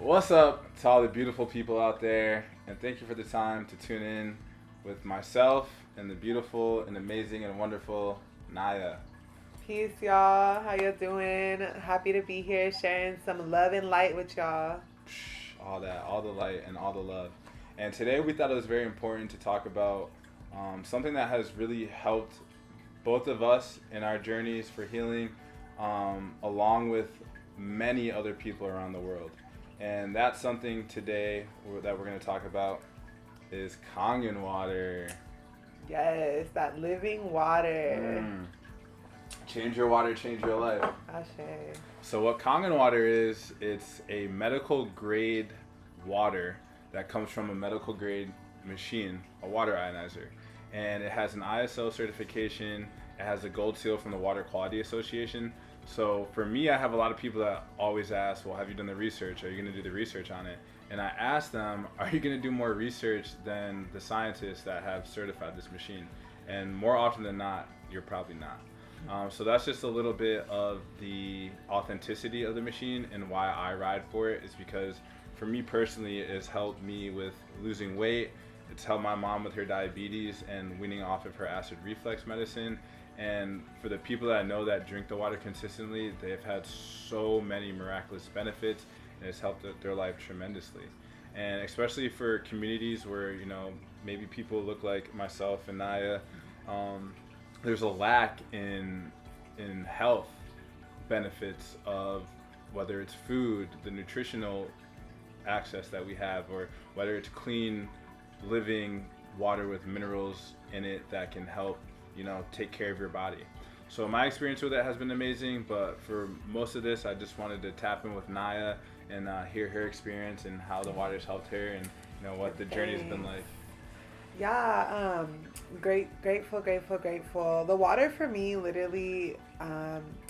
What's up to all the beautiful people out there, and thank you for the time to tune in with myself and the beautiful and amazing and wonderful Naya. Peace, y'all. How you doing? Happy to be here sharing some love and light with y'all. All that, all the light and all the love. And today we thought it was very important to talk about something that has really helped both of us in our journeys for healing, along with many other people around the world. And that's something today that we're going to talk about is Kangen water. Yes, that living water. Mm. Change your water, change your life. Ashe. So what Kangen water is, it's a medical grade water that comes from a medical grade machine, a water ionizer. And it has an ISO certification. It has a gold seal from the Water Quality Association. So for me, I have a lot of people that always ask, well, have you done the research? Are you going to do the research on it? And I ask them, are you going to do more research than the scientists that have certified this machine? And more often than not, you're probably not. So that's just a little bit of the authenticity of the machine, and why I ride for it is because for me personally, it has helped me with losing weight. It's helped my mom with her diabetes and weaning off of her acid reflux medicine. And for the people that I know that drink the water consistently, they've had so many miraculous benefits, and it's helped their life tremendously. And especially for communities where, maybe people look like myself and Naya, there's a lack in health benefits of whether it's food, the nutritional access that we have, or whether it's clean, living water with minerals in it that can help, take care of your body. So my experience with it has been amazing, but for most of this, I just wanted to tap in with Naya and hear her experience and how the water's helped her, and what the journey's been like. Yeah, grateful. The water for me, literally,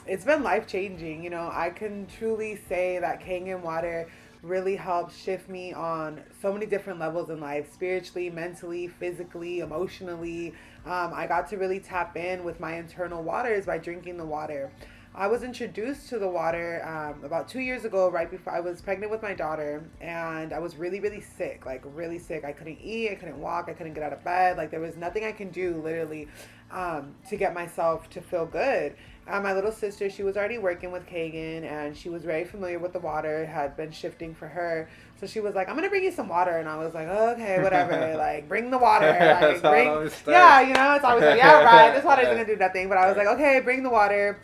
it's been life changing. I can truly say that Kangen water really helped shift me on so many different levels in life, spiritually, mentally, physically, emotionally. I got to really tap in with my internal waters by drinking the water. I was introduced to the water about 2 years ago, right before I was pregnant with my daughter, and I was really, really sick, like really sick. I couldn't eat, I couldn't walk, I couldn't get out of bed. Like there was nothing I can do, literally, to get myself to feel good. My little sister, she was already working with Kangen, and she was very familiar with the water, had been shifting for her. So she was like, I'm going to bring you some water. And I was like, okay, whatever. Like, bring the water. Like, yeah, it's always like, yeah, right. This water's going to do nothing. But I was like, okay, bring the water.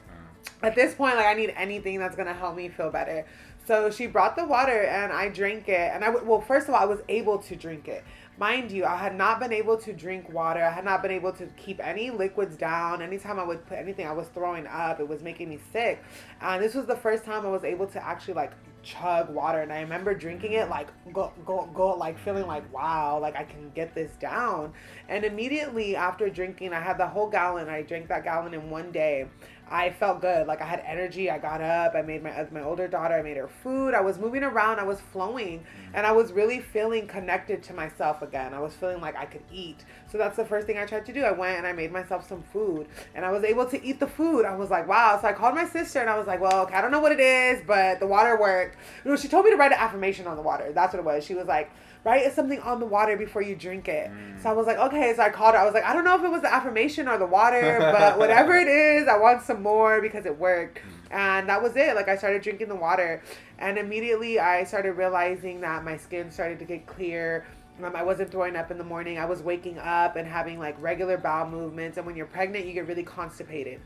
At this point, like, I need anything that's going to help me feel better. So she brought the water, and I drank it. And well, first of all, I was able to drink it. Mind you, I had not been able to drink water. I had not been able to keep any liquids down. Anytime I would put anything, I was throwing up. It was making me sick. And this was the first time I was able to actually, like, chug water. And I remember drinking it, like, go, like, feeling like, wow, like, I can get this down. And immediately after drinking, I had the whole gallon. I drank that gallon in one day. I felt good. Like, I had energy. I got up. I made my older daughter, I made her food. I was moving around. I was flowing. And I was really feeling connected to myself again. I was feeling like I could eat. So that's the first thing I tried to do. I went and I made myself some food. And I was able to eat the food. I was like, wow. So I called my sister and I was like, well, okay, I don't know what it is, but the water worked. She told me to write an affirmation on the water. That's what it was. She was like, write something on the water before you drink it. So I was like, okay. So I called her. I was like, I don't know if it was the affirmation or the water, but whatever it is, I want some more because it worked. And that was it. Like, I started drinking the water, and immediately I started realizing that my skin started to get clear. I wasn't throwing up in the morning. I was waking up and having like regular bowel movements. And when you're pregnant, you get really constipated.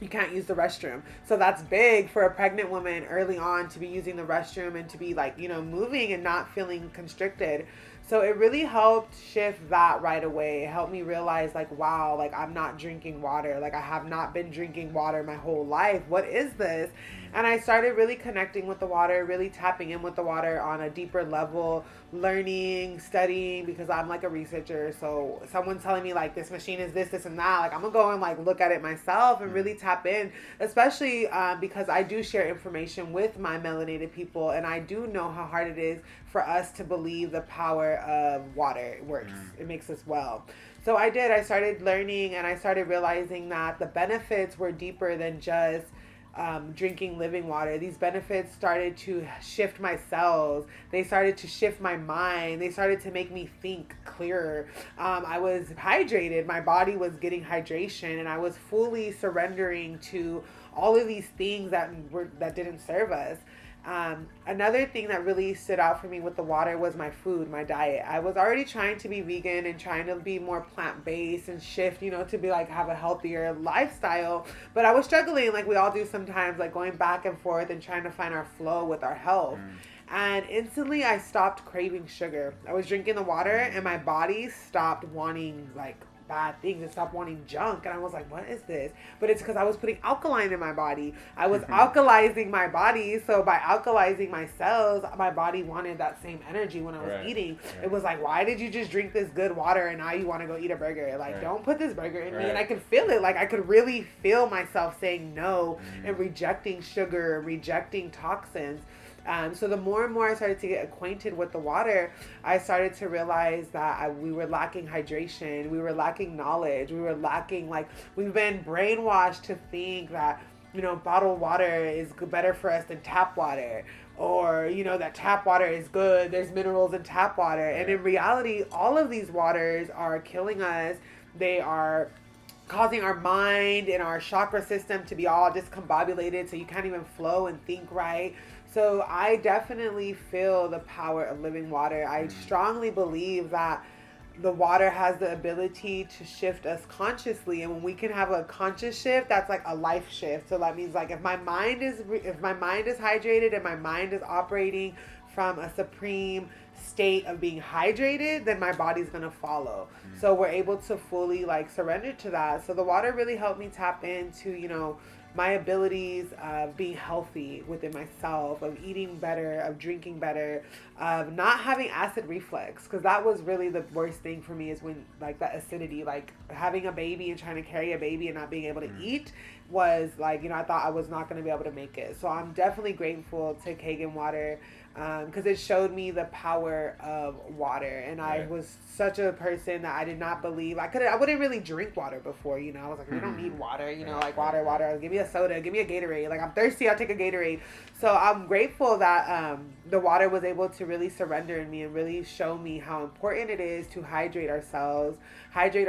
You can't use the restroom. So that's big for a pregnant woman early on, to be using the restroom and to be like, moving and not feeling constricted. So it really helped shift that right away. It helped me realize, like, wow, like, I'm not drinking water. Like, I have not been drinking water my whole life. What is this? And I started really connecting with the water, really tapping in with the water on a deeper level, learning, studying, because I'm like a researcher. So someone's telling me like this machine is this and that, like I'm gonna go and like look at it myself and really tap in, especially because I do share information with my melanated people, and I do know how hard it is for us to believe the power of water. It works. It makes us well. So I started learning, and I started realizing that the benefits were deeper than just drinking living water. These benefits started to shift my cells. They started to shift my mind. They started to make me think clearer. I was hydrated. My body was getting hydration, and I was fully surrendering to all of these things that didn't serve us. Another thing that really stood out for me with the water was my food, my diet. I was already trying to be vegan and trying to be more plant-based and shift, to be like have a healthier lifestyle. But I was struggling like we all do sometimes, like going back and forth and trying to find our flow with our health. And instantly I stopped craving sugar. I was drinking the water and my body stopped wanting like bad things and stopped wanting junk, and I was like, what is this? But it's because I was putting alkaline in my body. I was alkalizing my body, so by alkalizing my cells, my body wanted that same energy when I was eating. It was like, why did you just drink this good water and now you want to go eat a burger? Like, don't put this burger in me. And I could feel it. Like, I could really feel myself saying no and rejecting sugar, rejecting toxins. So the more and more I started to get acquainted with the water, I started to realize that we were lacking hydration. We were lacking knowledge. We were lacking, we've been brainwashed to think that, bottled water is better for us than tap water. Or, that tap water is good. There's minerals in tap water. And in reality, all of these waters are killing us. They are causing our mind and our chakra system to be all discombobulated, so you can't even flow and think right. So I definitely feel the power of living water. I strongly believe that the water has the ability to shift us consciously, and when we can have a conscious shift, that's like a life shift. So that means like if my mind is hydrated and my mind is operating from a supreme state of being hydrated, then my body's gonna follow. So we're able to fully surrender to that. So the water really helped me tap into my abilities of being healthy within myself, of eating better, of drinking better, of not having acid reflux, because that was really the worst thing for me, is when that acidity, having a baby and trying to carry a baby and not being able to eat was I thought I was not going to be able to make it. So I'm definitely grateful to Kangen water, because it showed me the power of water. And I was such a person that I did not believe I wouldn't really drink water before. I was like, we don't need water, water, give me a soda, give me a Gatorade, I'm thirsty, I'll take a Gatorade. So I'm grateful that the water was able to really surrender in me and really show me how important it is to hydrate ourselves, hydrate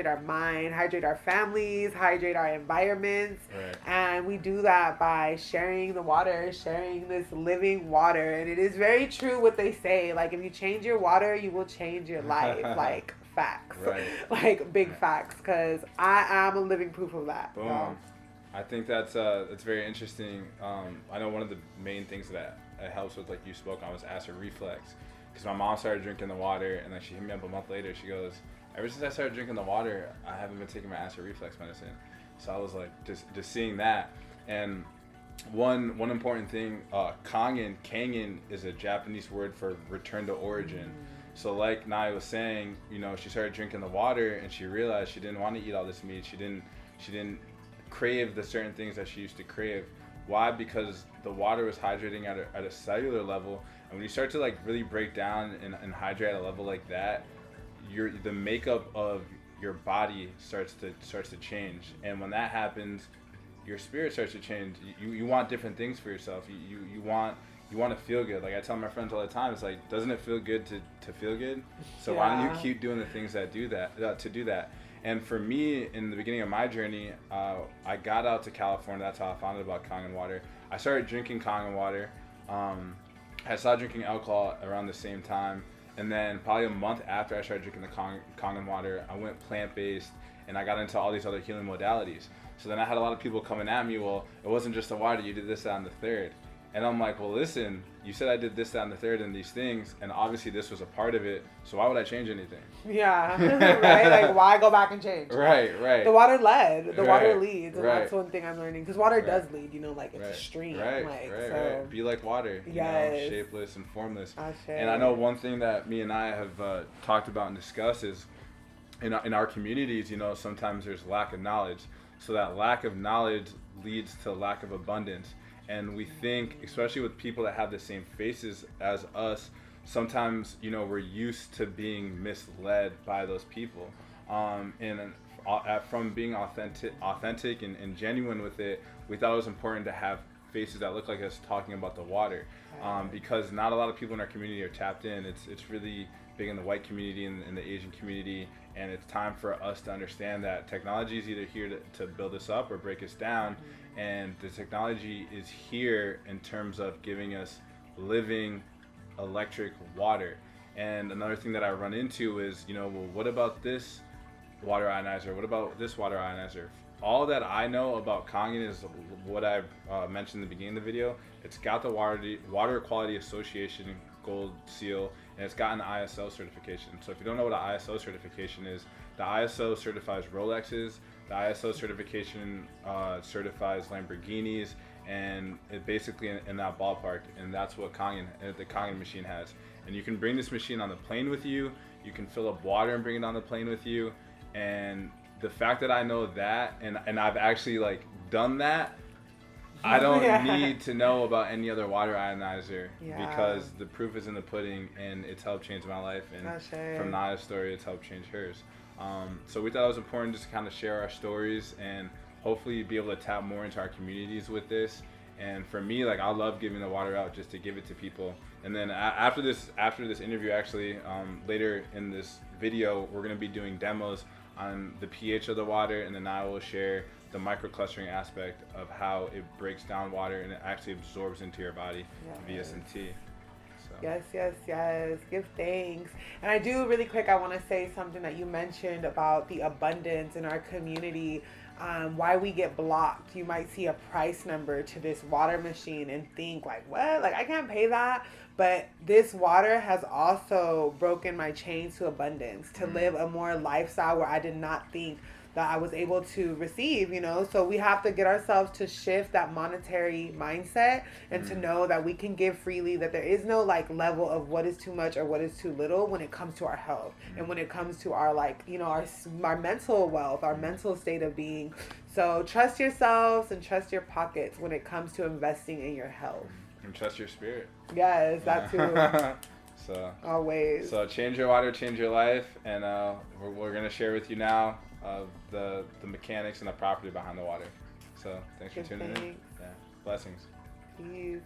our mind, hydrate our families, hydrate our environments. And we do that by sharing the water, sharing this living water. And it is very true what they say, if you change your water, you will change your life. Facts, big facts, because I am a living proof of that. Boom. I think that's very interesting. I know one of the main things that helps with, you spoke on, was acid reflux, because my mom started drinking the water, and then she hit me up a month later. She goes, ever since I started drinking the water, I haven't been taking my acid reflux medicine. So I was just seeing that. And one important thing, Kangen is a Japanese word for return to origin. So like Nai was saying, she started drinking the water and she realized she didn't want to eat all this meat. She didn't crave the certain things that she used to crave. Why? Because the water was hydrating at a cellular level. And when you start to really break down and hydrate at a level like that, the makeup of your body starts to change. And when that happens, your spirit starts to change. You want different things for yourself. You want to feel good. I tell my friends all the time, it's doesn't it feel good to feel good? So why don't you keep doing the things that do that to do that? And for me, in the beginning of my journey, I got out to California. That's how I found out about Kangen water. I started drinking Kangen water. I started drinking alcohol around the same time. And then probably a month after I started drinking the Kangen water, I went plant-based and I got into all these other healing modalities. So then I had a lot of people coming at me, well, it wasn't just the water, you did this, that, and the third. And I'm like, well, listen, you said I did this, that, and the third, and these things, and obviously this was a part of it, so why would I change anything? Yeah, right? Why go back and change? Right. The water led. The water leads, and that's one thing I'm learning. Because water does lead, it's a stream. Right. Be like water, shapeless and formless. Okay. And I know one thing that me and I have talked about and discussed is, in our communities, sometimes there's lack of knowledge. So that lack of knowledge leads to lack of abundance. And we think, especially with people that have the same faces as us, sometimes, we're used to being misled by those people. And from being authentic and genuine with it, we thought it was important to have faces that look like us talking about the water, because not a lot of people in our community are tapped in. It's really big in the white community and in the Asian community, and it's time for us to understand that technology is either here to build us up or break us down, and the technology is here in terms of giving us living electric water. And another thing that I run into is, well, what about this water ionizer? What about this water ionizer? All that I know about Kangen is what I've mentioned in the beginning of the video. It's got the Water Quality Association gold seal, and it's got an ISO certification. So if you don't know what an ISO certification is, the ISO certifies Rolexes, the ISO certification certifies Lamborghinis, and it basically in that ballpark, and that's what the Kangen machine has. And you can bring this machine on the plane with you, you can fill up water and bring it on the plane with you, and the fact that I know that, and I've actually done that, I don't need to know about any other water ionizer, because the proof is in the pudding, and it's helped change my life, and from Naya's story, it's helped change hers. So we thought it was important just to kind of share our stories and hopefully be able to tap more into our communities with this. And for me, I love giving the water out just to give it to people. And then after this interview, actually, later in this video, we're going to be doing demos on the pH of the water, and then I will share the microclustering aspect of how it breaks down water and it actually absorbs into your body via some tea. So. Yes. Give thanks. And I do really quick, I want to say something that you mentioned about the abundance in our community. Why we get blocked. You might see a price number to this water machine and think what? I can't pay that. But this water has also broken my chains to abundance, to live a more lifestyle where I did not think that I was able to receive, So we have to get ourselves to shift that monetary mindset and to know that we can give freely, that there is no level of what is too much or what is too little when it comes to our health and when it comes to our our mental wealth, our mental state of being. So trust yourselves and trust your pockets when it comes to investing in your health. And trust your spirit. Yes, that too. So always. So change your water, change your life, and we're gonna share with you now the mechanics and the property behind the water. So thanks for tuning in. Yeah, blessings. Peace.